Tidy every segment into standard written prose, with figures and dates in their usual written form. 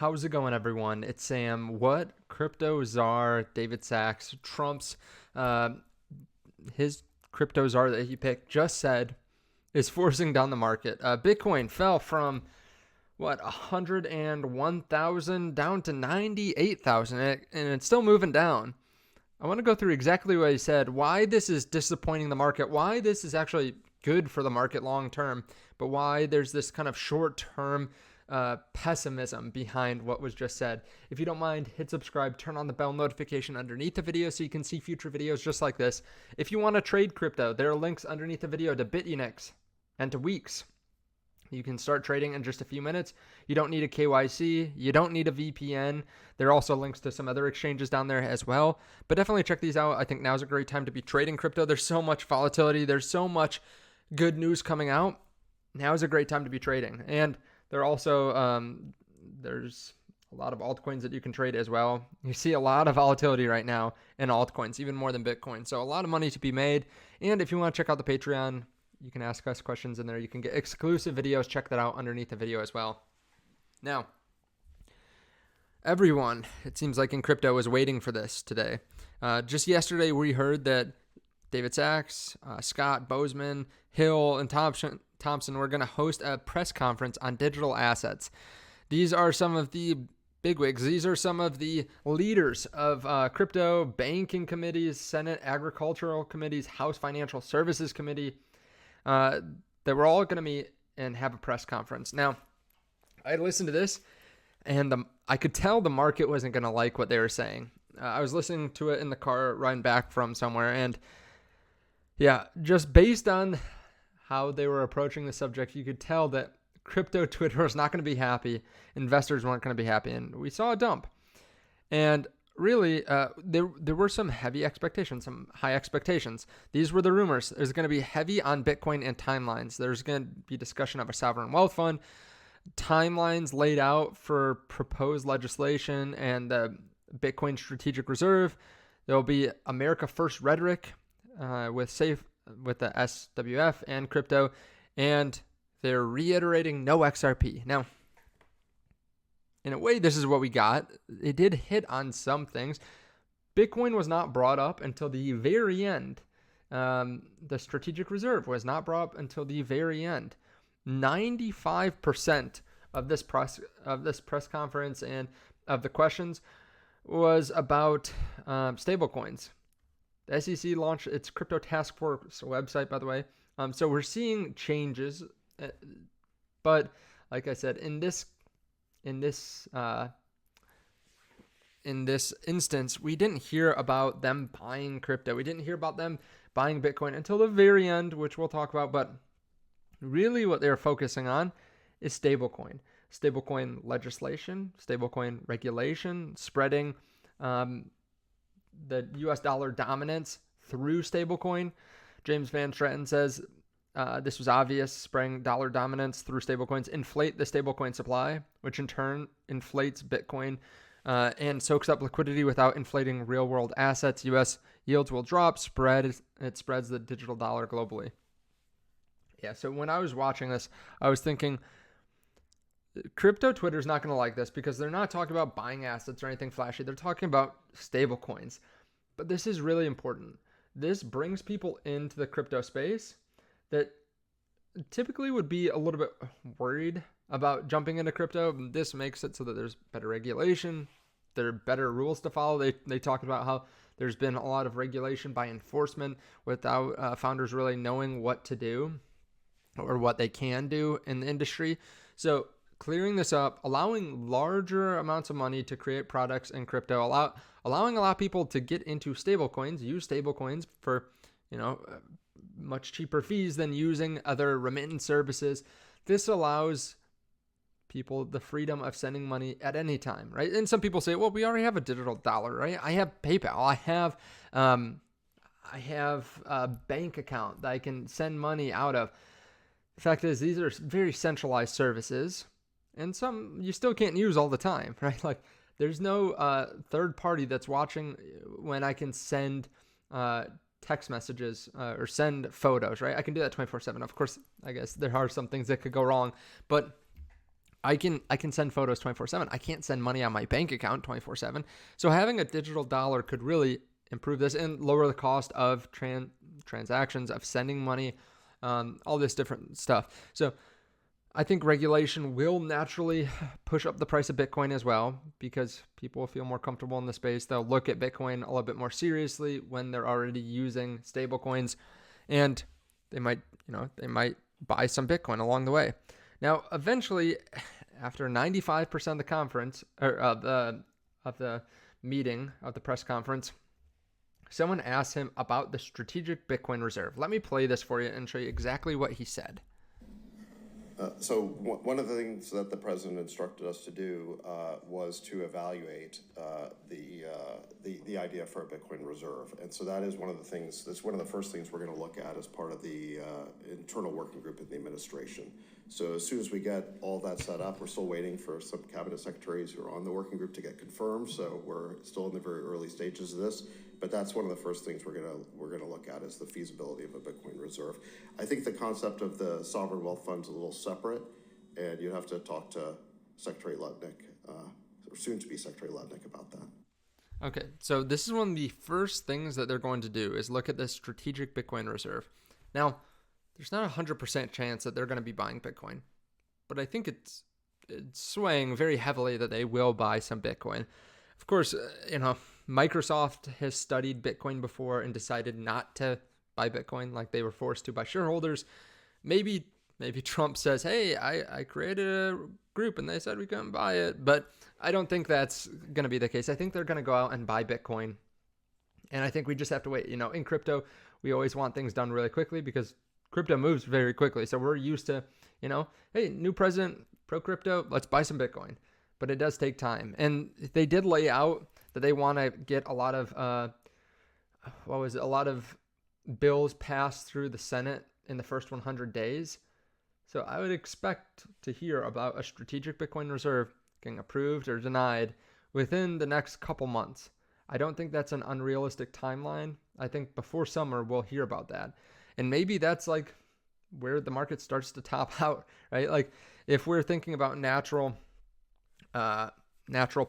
How's it going, everyone? It's Sam. What crypto czar David Sachs, Trump's his crypto czar that he picked, just said is forcing down the market. Bitcoin fell from 101,000 down to 98,000, and it's still moving down. I want to go through exactly what he said, why this is disappointing the market, why this is actually good for the market long term, but why there's this kind of short term pessimism behind what was just said. If you don't mind, hit subscribe, turn on the bell notification underneath the video so you can see future videos just like this. If you want to trade crypto, there are links underneath the video to BTCC and to WEEX. You can start trading in just a few minutes. You don't need a KYC. You don't need a VPN. There are also links to some other exchanges down there as well. But definitely check these out. I think now's a great time to be trading crypto. There's so much volatility. There's so much good news coming out. Now is a great time to be trading. And there are also, there's a lot of altcoins that you can trade as well. You see a lot of volatility right now in altcoins, even more than Bitcoin. So a lot of money to be made. And if you want to check out the Patreon, you can ask us questions in there. You can get exclusive videos. Check that out underneath the video as well. Now, everyone, it seems like in crypto, is waiting for this today. Just yesterday, we heard that David Sachs, Scott, Bozeman, Hill, and Thompson were going to host a press conference on digital assets. These are some of the bigwigs. These are some of the leaders of crypto banking committees, Senate agricultural committees, House Financial Services Committee, that we're all going to meet and have a press conference. Now, I listened to this, and I could tell the market wasn't going to like what they were saying. I was listening to it in the car riding back from somewhere, and yeah, just based on how they were approaching the subject, you could tell that crypto Twitter was not going to be happy. Investors weren't going to be happy, and we saw a dump. And really, there were some heavy expectations, some high expectations. These were the rumors. There's going to be heavy on Bitcoin and timelines. There's going to be discussion of a sovereign wealth fund, timelines laid out for proposed legislation and the Bitcoin strategic reserve. There will be America First rhetoric with the SWF and crypto, and they're reiterating no XRP. Now, in a way, this is what we got. It did hit on some things. Bitcoin was not brought up until the very end. The strategic reserve was not brought up until the very end. 95% of this press conference and of the questions was about stablecoins. The SEC launched its crypto task force website, by the way. So we're seeing changes, but like I said, in this instance, we didn't hear about them buying crypto. We didn't hear about them buying Bitcoin until the very end, which we'll talk about. But really what they're focusing on is stablecoin legislation, stablecoin regulation, spreading the US dollar dominance through stablecoin. James Van Straten says this was obvious, spreading dollar dominance through stablecoins, inflate the stablecoin supply, which in turn inflates Bitcoin and soaks up liquidity without inflating real world assets. US yields will drop, it spreads the digital dollar globally. Yeah, so when I was watching this, I was thinking, crypto Twitter is not going to like this because they're not talking about buying assets or anything flashy. They're talking about stable coins. But this is really important. This brings people into the crypto space that typically would be a little bit worried about jumping into crypto. This makes it so that there's better regulation. There are better rules to follow. They talked about how there's been a lot of regulation by enforcement without founders really knowing what to do or what they can do in the industry. So clearing this up, allowing larger amounts of money to create products in crypto, allowing a lot of people to get into stablecoins, use stablecoins for, much cheaper fees than using other remittance services. This allows people the freedom of sending money at any time, right? And some people say, well, we already have a digital dollar, right? I have PayPal. I have a bank account that I can send money out of. The fact is, these are very centralized services, and some you still can't use all the time, right? Like, there's no third party that's watching when I can send text messages or send photos, right? I can do that 24/7. Of course, I guess there are some things that could go wrong, but I can send photos 24/7. I can't send money on my bank account 24/7. So having a digital dollar could really improve this and lower the cost of transactions, of sending money, all this different stuff. So I think regulation will naturally push up the price of Bitcoin as well, because people will feel more comfortable in the space. They'll look at Bitcoin a little bit more seriously when they're already using stablecoins, and they might buy some Bitcoin along the way. Now, eventually, after 95% of the conference or of the meeting of the press conference, someone asked him about the strategic Bitcoin reserve. Let me play this for you and show you exactly what he said. So one of the things that the president instructed us to do was to evaluate the idea for a Bitcoin reserve, and so that is one of the things. That's one of the first things we're going to look at as part of the internal working group in the administration. So as soon as we get all that set up, we're still waiting for some cabinet secretaries who are on the working group to get confirmed. So we're still in the very early stages of this. But that's one of the first things we're gonna look at is the feasibility of a Bitcoin reserve. I think the concept of the sovereign wealth fund is a little separate, and you'd have to talk to Secretary Lutnick, or soon to be Secretary Lutnick, about that. Okay, so this is one of the first things that they're going to do is look at this strategic Bitcoin reserve. Now, there's not a 100% chance that they're going to be buying Bitcoin, but I think it's swaying very heavily that they will buy some Bitcoin. Of course, Microsoft has studied Bitcoin before and decided not to buy Bitcoin, like they were forced to by shareholders. Maybe Trump says, hey, I created a group and they said we couldn't buy it. But I don't think that's going to be the case. I think they're going to go out and buy Bitcoin. And I think we just have to wait. In crypto, we always want things done really quickly because crypto moves very quickly. So we're used to, hey, new president, pro-crypto, let's buy some Bitcoin. But it does take time. And they did lay out that they want to get a lot of, a lot of bills passed through the Senate in the first 100 days. So I would expect to hear about a strategic Bitcoin reserve getting approved or denied within the next couple months. I don't think that's an unrealistic timeline. I think before summer, we'll hear about that. And maybe that's like where the market starts to top out, right? Like if we're thinking about natural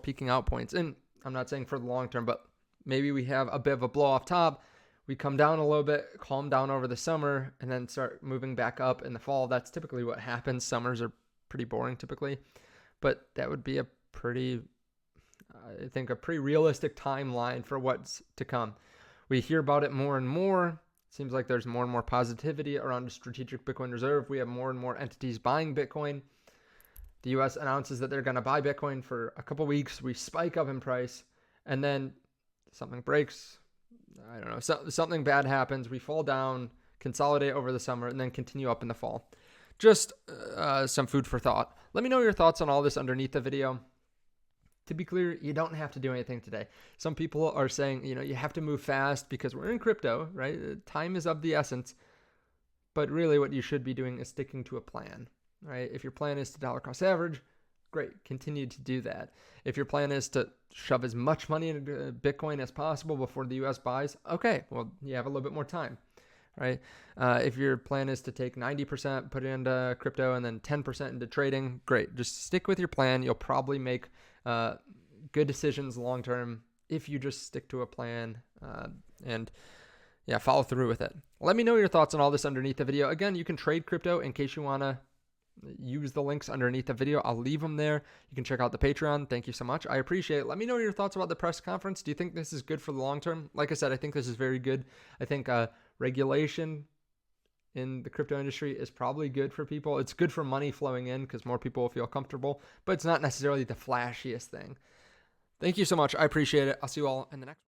peaking out points, and I'm not saying for the long term, but maybe we have a bit of a blow off top. We come down a little bit, calm down over the summer, and then start moving back up in the fall. That's typically what happens. Summers are pretty boring typically, but that would be a pretty realistic timeline for what's to come. We hear about it more and more. Seems like there's more and more positivity around a strategic Bitcoin reserve. We have more and more entities buying Bitcoin. The U.S. announces that they're going to buy Bitcoin for a couple weeks. We spike up in price, and then something breaks. I don't know. Something bad happens. We fall down, consolidate over the summer, and then continue up in the fall. Just some food for thought. Let me know your thoughts on all this underneath the video. To be clear, you don't have to do anything today. Some people are saying, you have to move fast because we're in crypto, right? Time is of the essence. But really what you should be doing is sticking to a plan. Right? If your plan is to dollar cost average, great, continue to do that. If your plan is to shove as much money into Bitcoin as possible before the US buys, okay, well, you have a little bit more time, right? If your plan is to take 90%, put it into crypto, and then 10% into trading, great. Just stick with your plan. You'll probably make good decisions long term if you just stick to a plan and follow through with it. Let me know your thoughts on all this underneath the video. Again, you can trade crypto in case you want to use the links underneath the video. I'll leave them there. You can check out the Patreon. Thank you so much. I appreciate it. Let me know your thoughts about the press conference. Do you think this is good for the long term? Like I said, I think this is very good. I think regulation in the crypto industry is probably good for people. It's good for money flowing in because more people will feel comfortable, but it's not necessarily the flashiest thing. Thank you so much. I appreciate it. I'll see you all in the next one.